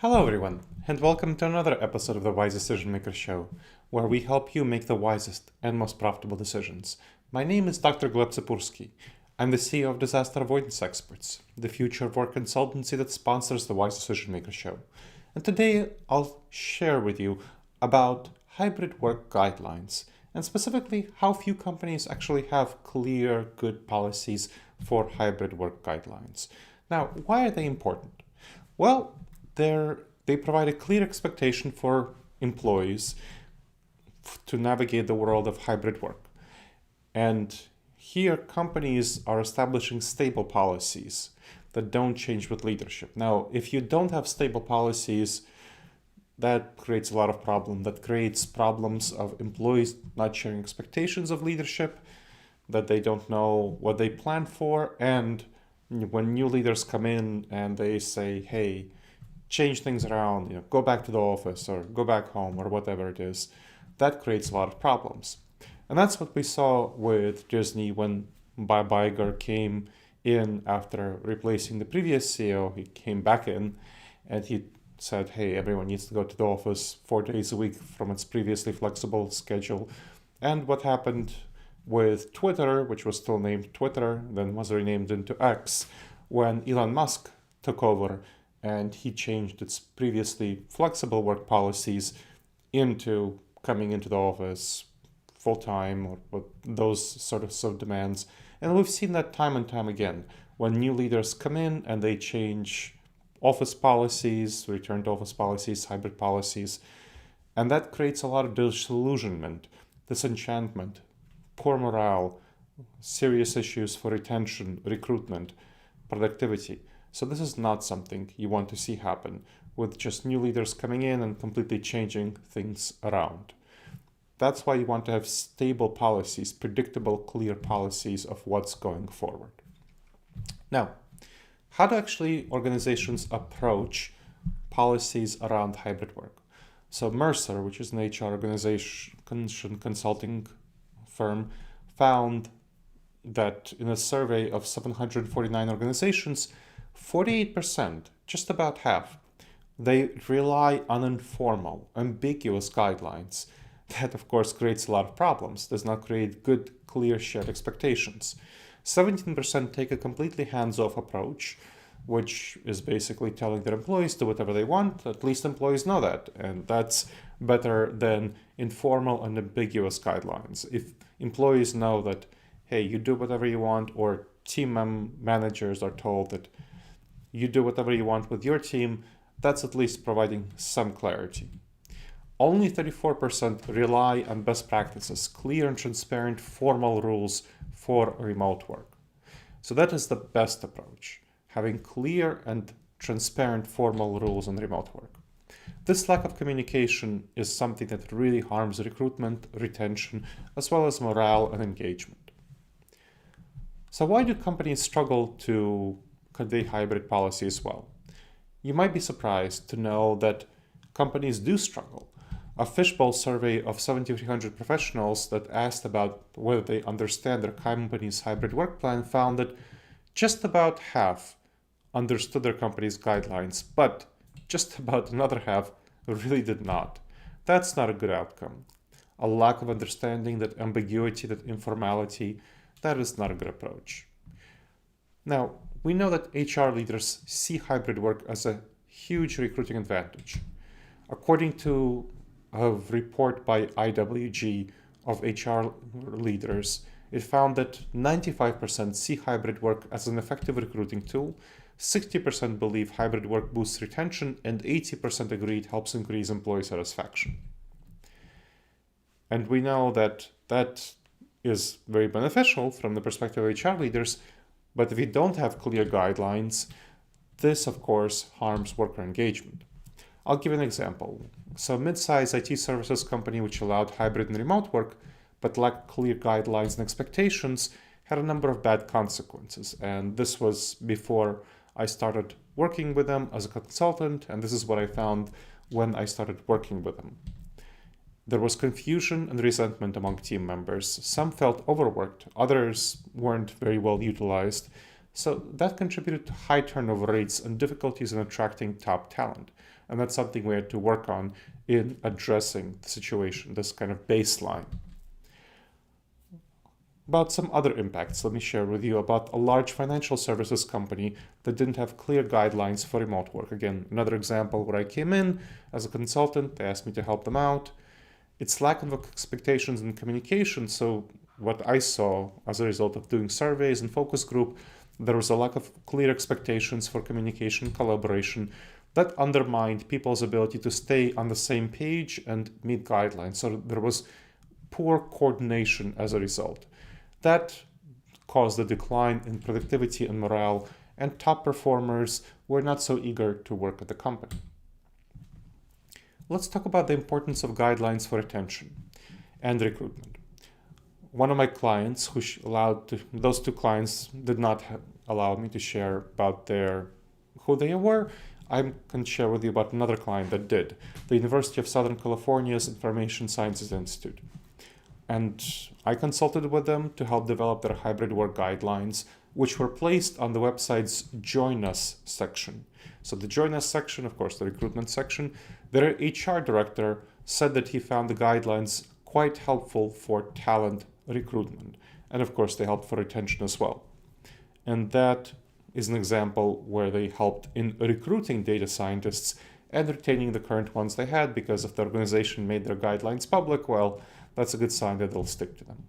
Hello, everyone, and welcome to another episode of the Wise Decision Maker Show, where we help you make the wisest and most profitable decisions. My name is Dr. Gleb Tsipursky. I'm the CEO of Disaster Avoidance Experts, the future of work consultancy that sponsors the Wise Decision Maker Show. And today I'll share with you about hybrid work guidelines, and specifically how few companies actually have clear, good policies for hybrid work guidelines. Now, why are they important? Well, they provide a clear expectation for employees to navigate the world of hybrid work. And here, companies are establishing stable policies that don't change with leadership. Now, if you don't have stable policies, that creates a lot of problems. That creates problems of employees not sharing expectations of leadership, that they don't know what they plan for, and when new leaders come in and they say, hey, change things around, go back to the office or go back home or whatever it is, that creates a lot of problems. And that's what we saw with Disney when Bob Iger came in after replacing the previous CEO. He came back in and he said, hey, everyone needs to go to the office 4 days a week from its previously flexible schedule. And what happened with Twitter, which was still named Twitter, then was renamed into X, when Elon Musk took over and he changed its previously flexible work policies into coming into the office full-time or those sorts of demands. And we've seen that time and time again when new leaders come in and they change office policies, return to office policies, hybrid policies, and that creates a lot of disillusionment, disenchantment, poor morale, serious issues for retention, recruitment, productivity. So this is not something you want to see happen with just new leaders coming in and completely changing things around. That's why you want to have stable policies, predictable, clear policies of what's going forward. Now, how do actually organizations approach policies around hybrid work? So Mercer, which is an HR organization consulting firm, found that in a survey of 749 organizations, 48%, just about half, they rely on informal, ambiguous guidelines. That, of course, creates a lot of problems, does not create good, clear, shared expectations. 17% take a completely hands-off approach, which is basically telling their employees to do whatever they want. At least employees know that, and that's better than informal and ambiguous guidelines. If employees know that, hey, you do whatever you want, or team managers are told that you do whatever you want with your team, that's at least providing some clarity. Only 34% rely on best practices, clear and transparent formal rules for remote work. So that is the best approach, having clear and transparent formal rules on remote work. This lack of communication is something that really harms recruitment, retention, as well as morale and engagement. So why do companies struggle to convey hybrid policy as well? You might be surprised to know that companies do struggle. A fishbowl survey of 7,300 professionals that asked about whether they understand their company's hybrid work plan found that just about half understood their company's guidelines, but just about another half really did not. That's not a good outcome. A lack of understanding, that ambiguity, that informality, that is not a good approach. Now, we know that HR leaders see hybrid work as a huge recruiting advantage. According to a report by IWG of HR leaders, it found that 95% see hybrid work as an effective recruiting tool, 60% believe hybrid work boosts retention, and 80% agree it helps increase employee satisfaction. And we know that that is very beneficial from the perspective of HR leaders, but if you don't have clear guidelines, this, of course, harms worker engagement. I'll give an example. So a mid-sized IT services company which allowed hybrid and remote work, but lacked clear guidelines and expectations, had a number of bad consequences. And this was before I started working with them as a consultant, and this is what I found when I started working with them. There was confusion and resentment among team members. Some felt overworked, others weren't very well utilized. So that contributed to high turnover rates and difficulties in attracting top talent. And that's something we had to work on in addressing the situation, this kind of baseline. About some other impacts, let me share with you about a large financial services company that didn't have clear guidelines for remote work. Again, another example where I came in as a consultant, they asked me to help them out. It's lack of expectations and communication. So what I saw as a result of doing surveys and focus group, there was a lack of clear expectations for communication, collaboration that undermined people's ability to stay on the same page and meet guidelines. So there was poor coordination as a result. That caused a decline in productivity and morale, and top performers were not so eager to work at the company. Let's talk about the importance of guidelines for retention and recruitment. One of my clients, those two clients did not allow me to share about who they were. I can share with you about another client that did, the University of Southern California's Information Sciences Institute. And I consulted with them to help develop their hybrid work guidelines, which were placed on the website's Join Us section. So the Join Us section, of course, the recruitment section, their HR director said that he found the guidelines quite helpful for talent recruitment. And of course, they helped for retention as well. And that is an example where they helped in recruiting data scientists and retaining the current ones they had, because if the organization made their guidelines public, well, that's a good sign that they'll stick to them.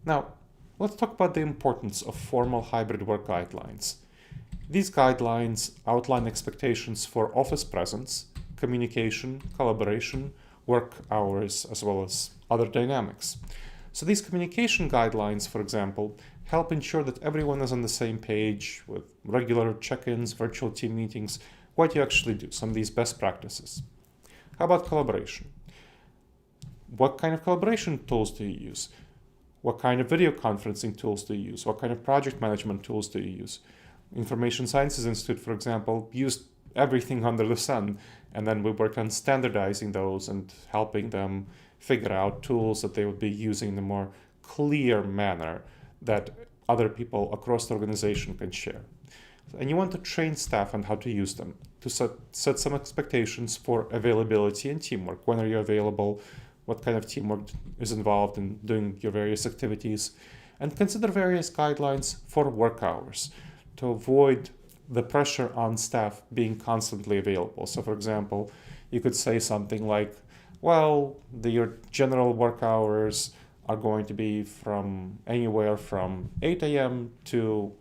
Now, let's talk about the importance of formal hybrid work guidelines. These guidelines outline expectations for office presence, communication, collaboration, work hours, as well as other dynamics. So these communication guidelines, for example, help ensure that everyone is on the same page with regular check-ins, virtual team meetings, what you actually do, some of these best practices. How about collaboration? What kind of collaboration tools do you use? What kind of video conferencing tools do you use? What kind of project management tools do you use? Information Sciences Institute, for example, used everything under the sun, and then we worked on standardizing those and helping them figure out tools that they would be using in a more clear manner that other people across the organization can share. And you want to train staff on how to use them, to set some expectations for availability and teamwork. When are you available? What kind of teamwork is involved in doing your various activities? And consider various guidelines for work hours to avoid the pressure on staff being constantly available. So for example, you could say something like, well, your general work hours are going to be from anywhere from 8 a.m. to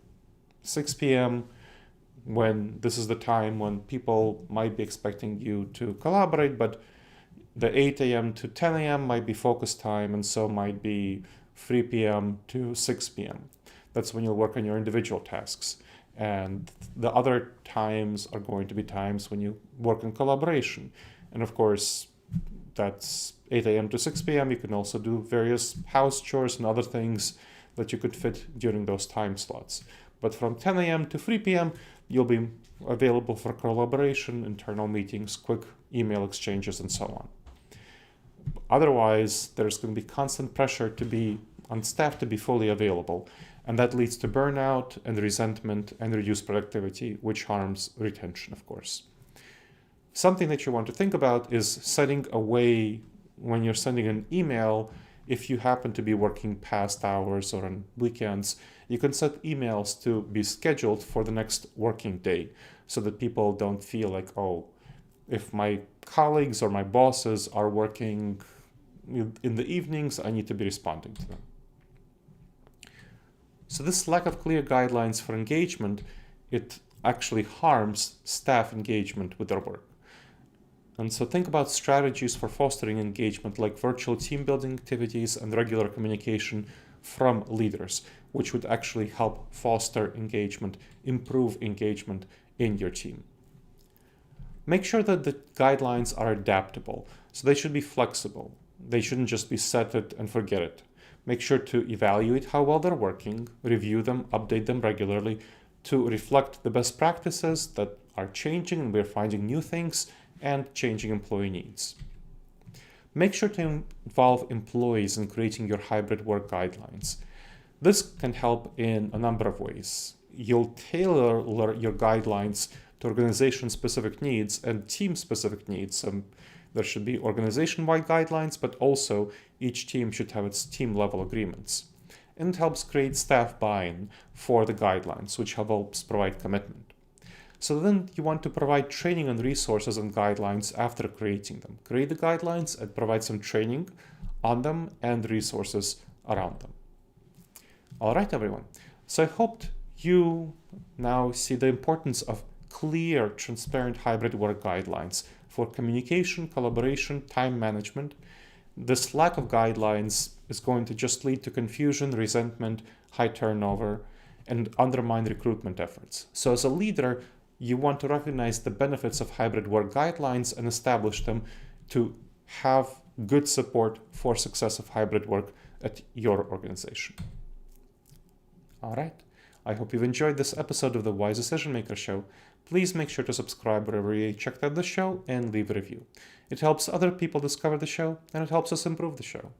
6 p.m. when this is the time when people might be expecting you to collaborate, but the 8 a.m. to 10 a.m. might be focus time, and so might be 3 p.m. to 6 p.m. That's when you'll work on your individual tasks. And the other times are going to be times when you work in collaboration. And of course, that's 8 a.m. to 6 p.m. You can also do various house chores and other things that you could fit during those time slots. But from 10 a.m. to 3 p.m., you'll be available for collaboration, internal meetings, quick email exchanges, and so on. Otherwise, there's going to be constant pressure on staff to be fully available, and that leads to burnout and resentment and reduced productivity, which harms retention, of course. Something that you want to think about is setting a way when you're sending an email. If you happen to be working past hours or on weekends, you can set emails to be scheduled for the next working day so that people don't feel like, oh, if my colleagues or my bosses are working in the evenings, I need to be responding to them. So this lack of clear guidelines for engagement, it actually harms staff engagement with their work. And so think about strategies for fostering engagement, like virtual team building activities and regular communication from leaders, which would actually help foster engagement, improve engagement in your team. Make sure that the guidelines are adaptable, so they should be flexible. They shouldn't just be set it and forget it. Make sure to evaluate how well they're working, review them, update them regularly to reflect the best practices that are changing and we're finding new things and changing employee needs. Make sure to involve employees in creating your hybrid work guidelines. This can help in a number of ways. You'll tailor your guidelines to organization-specific needs and team-specific needs. There should be organization-wide guidelines, but also each team should have its team-level agreements. And it helps create staff buy-in for the guidelines, which helps provide commitment. So then you want to provide training and resources and guidelines after creating them. Create the guidelines and provide some training on them and resources around them. All right, everyone. So I hope you now see the importance of clear, transparent hybrid work guidelines for communication, collaboration, time management. This lack of guidelines is going to just lead to confusion, resentment, high turnover, and undermine recruitment efforts. So as a leader, you want to recognize the benefits of hybrid work guidelines and establish them to have good support for success of hybrid work at your organization. All right. I hope you've enjoyed this episode of the Wise Decision Maker Show. Please make sure to subscribe wherever you checked out the show and leave a review. It helps other people discover the show, and it helps us improve the show.